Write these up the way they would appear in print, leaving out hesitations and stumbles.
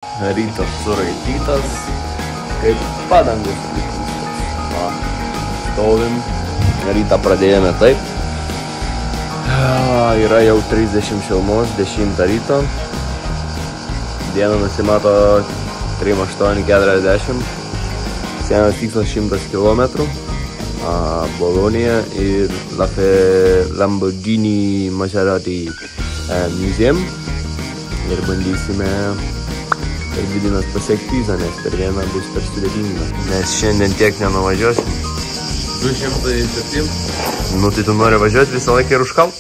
Rytas suraitytas, kaip padangos pripūstas. Stovim, rytą pradėjome taip. Yra jau 30 šilumos, 10 ryto. Diena nusimato 3:08:40. Sienos tikslas 100 km. Bolonija ir Lamborghini Maserati museum. Ir bandysime per 2 dienas pasiekti Pizą, nes per vieną bus per sudėtinga. Nes šiandien tiek nenuvažiuosim. 207. Nu tai tu nori važiuoti visą laiką ir užkalt?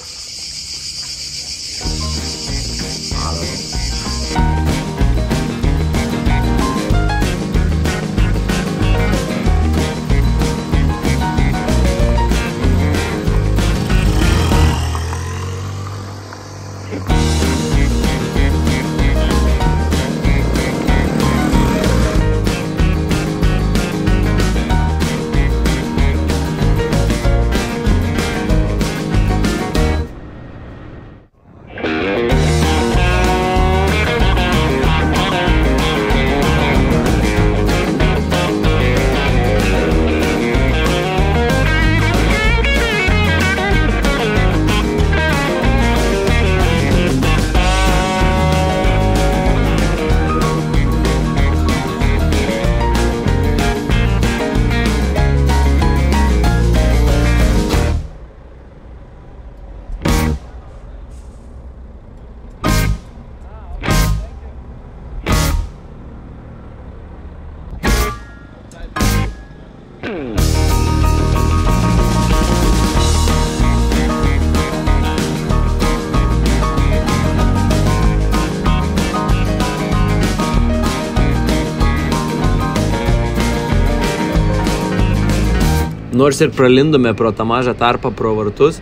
Nors ir pralindome pro tą mažą tarpą pro vartus,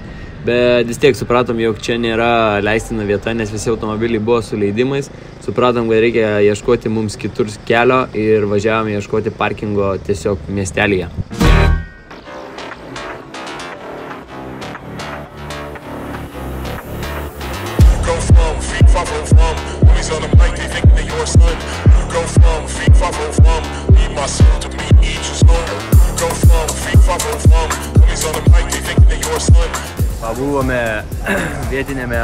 bet vis tiek supratom, jog čia nėra leistina vieta, nes visi automobiliai buvo su leidimais. Supratom, kad reikia ieškoti mums kitur kelio ir važiavome ieškoti parkingo tiesiog miestelyje. Pabuvome vietinėme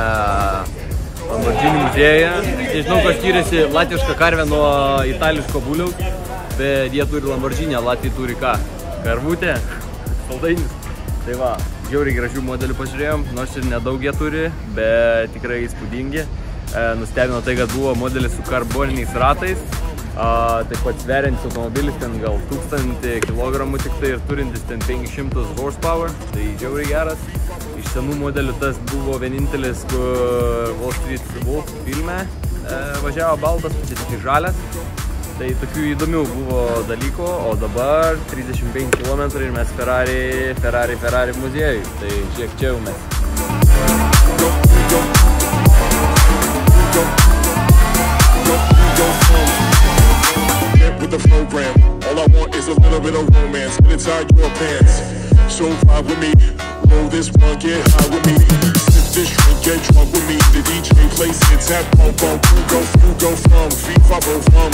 Lamborghini muziejuje. Nežinau, kas skiriasi latviška karvė nuo itališko buliaus, bet jie turi Lamborghini, Latvija turi ką? Karvutė, saldainis. Tai va, žiauriai gražių modelių pažiūrėjom, nors ir nedaug jie turi, bet tikrai įspūdingi. Nustebino tai, kad buvo modelis su karboniniais ratais. Taip pat sveriantis automobilis, ten gal 1000 kg tik tai ir turintis ten 500 horsepower, tai žiauriai geras. Iš senų modelių tas buvo vienintelis, kur Wall Street Wolf filme važiavo baltas, čia tik žalias. Tai tokių įdomių buvo dalykų, o dabar 35 km ir mes Ferrari muziejui, tai žiek čia jau mes. With the program, all I want is a little bit of romance. Get inside your pants, so vibe with me. Roll this one, get high with me. Sip this drink, get drunk with me. The DJ plays hits at bump bump. You go from, feet follow from,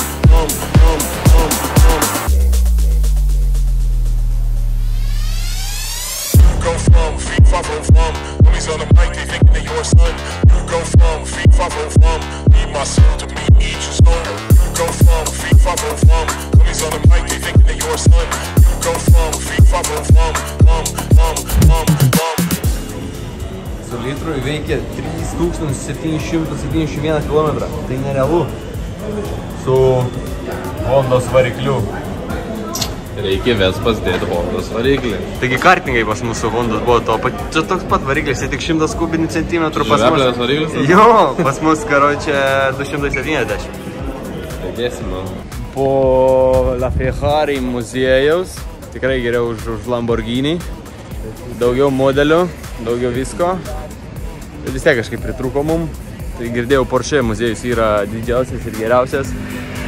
You go from, feet follow from. Homies on the mic, they thinking they your son. You go from, feet follow from. Need my soul to meet each stone. Go from, feet follow from. Homies on the mic, they thinking they your son. You go from, feet follow from, Su litru įveikia 3771 km. Tai nerealu. Su Hondos varikliu. Reikia Vespas dėti Hondos variklį. Taigi kartingai pas mūsų Hondos buvo čia toks pat variklis, tik 100 kubinių centimetrų pas mus. Žveplės variklis? Jo, pas mus karočią 270. Dėsim, Po La Ferrari muziejaus, tikrai geriau už Lamborghini. Daugiau modelių, daugiau visko. Bet vis tiek kažkaip pritrūko mum. Tai girdėjau, Porsche muziejus yra didžiausias ir geriausias.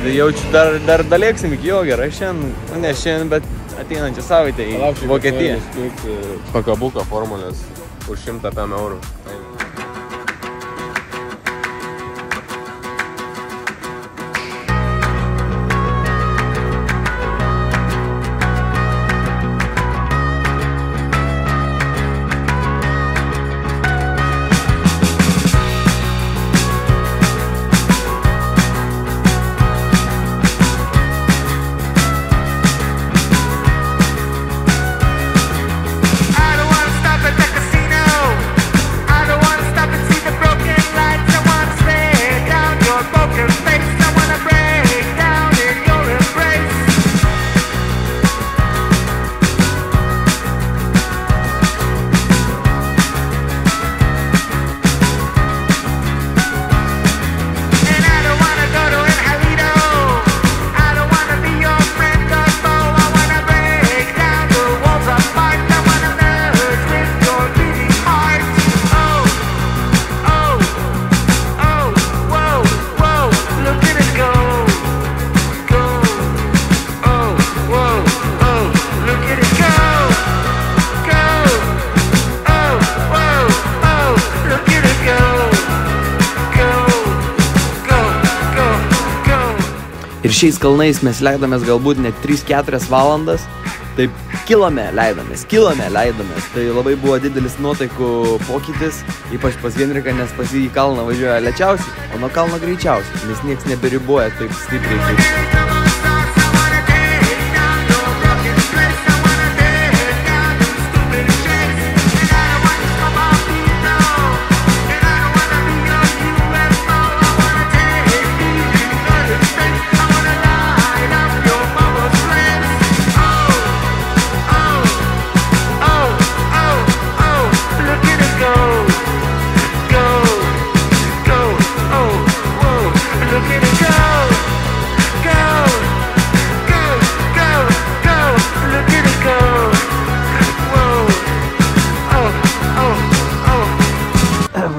Tai jaučiu, dar dalėksim iki jo gerai šiandien. Ne šiandien, bet ateinančią savaitę į Vokietiją. Pakabuką formulės už 105 eurų. Ir šiais kalnais mes leidomės galbūt net 3-4 valandas. Taip kilome, leidomės. Tai labai buvo didelis nuotaikų pokytis, ypač pas Henriką, nes pas jį į kalną važiuoja lėčiausiai, o nuo kalno greičiausiai, nes nieks neberiboja taip stipriai kaip.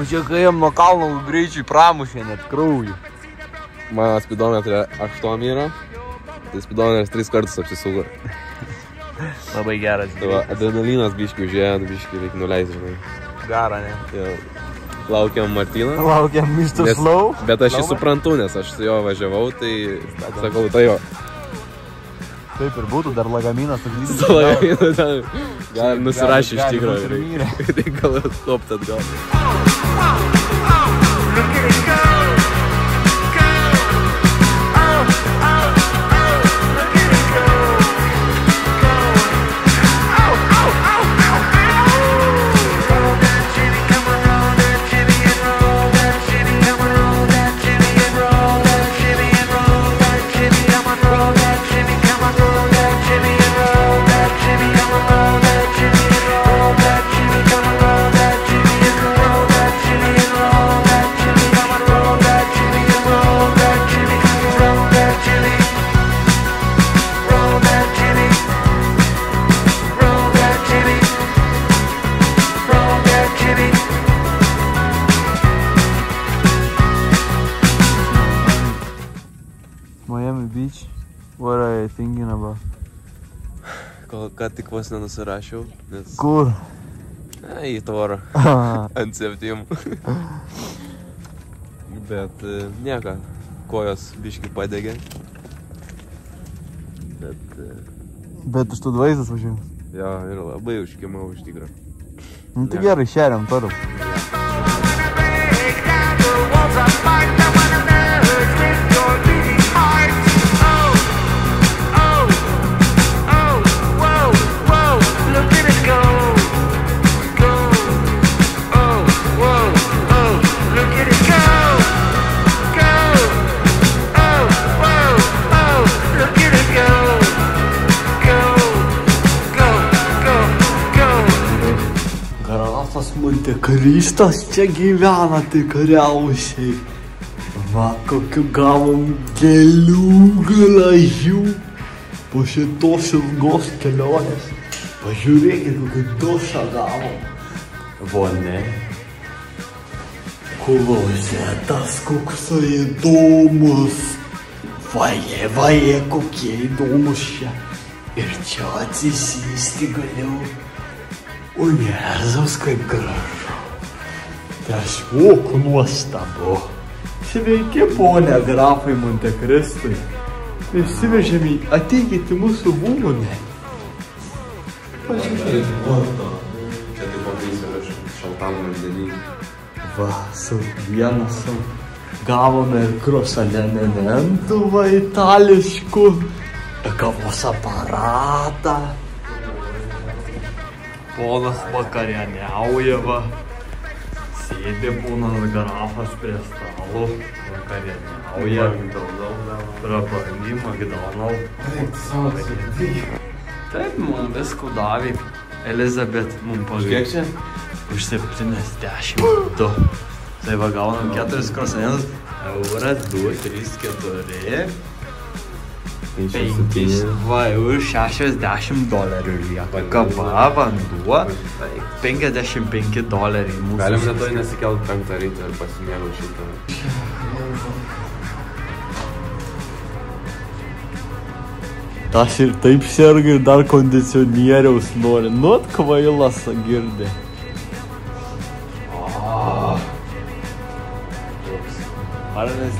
Čia kai jam nuo kalno greičiai pramušė net krauju. Mano spidometrė 8 yra, tai spidometras 3 kartus apsisuko. Labai geras. Tai va, adrenalinas biškių užėjo, biškių reikia nuleisti, žinai. Gara, ne? Jau. Laukiam Martyną. Laukiam Mr. Slow. Bet aš jį suprantu, nes aš su jo važiavau, tai sakau, tai jo. Taip ir būtų, dar lagaminas sugrįžti. Su lagaminu ten galim nusirašyti iš tikrųjų. Tai gal stopti atgal. Miami Beach, what are you thinking about? Ką tik vos nenusirašiau, nes... Kur? Į tvorą, ant 7. Bet nieko, kojos biški padegė. Bet už tu dvaizdas važiuoju. Jo, ir labai užkimau už tikrą. Nu tai gerai, šeriam toliau. Montekristas čia gyvena tikriausiai. Va, kokiu gavom gėlių gražių po šitos ilgos kelionės. Pažiūrėkit, kokį dušą gavom. Vone. Klozetas koksai įdomus. Vaje, kokie įdomus čia. Ir čia atsisėsti galiu. O Jėzaus, kaip gražu. Tiesiog nuostabu. Sveiki, ponia grafai Montekristui. Išsivežėme, ateikit į mūsų būmonę. Pažiūrėk, varto. Čia taip pataisiu šaltam vandenį. Va, su vienas gavome ir krosalementų va itališkų. Kavos aparatą. Ponas vakarieniauja, va. Sėdė ponas grafas prie stalo, vakarieniauja. Prabangi McDonald's. Taip, man visko davė. Elizabeth mums pagavo. Kiek čia? Už 72. Tai va gaunam 4 krosanėlus. Euras, 2, 3, 4. 5, va, už $60 lieka. Kava, vanduo, $55 mūsų. Galim netoj nesikelt 5 ryto ir pasimėgau šitą. Tas ir taip serga ir dar kondicionieriaus nori. Nuot kvailas girdė. Ar nes...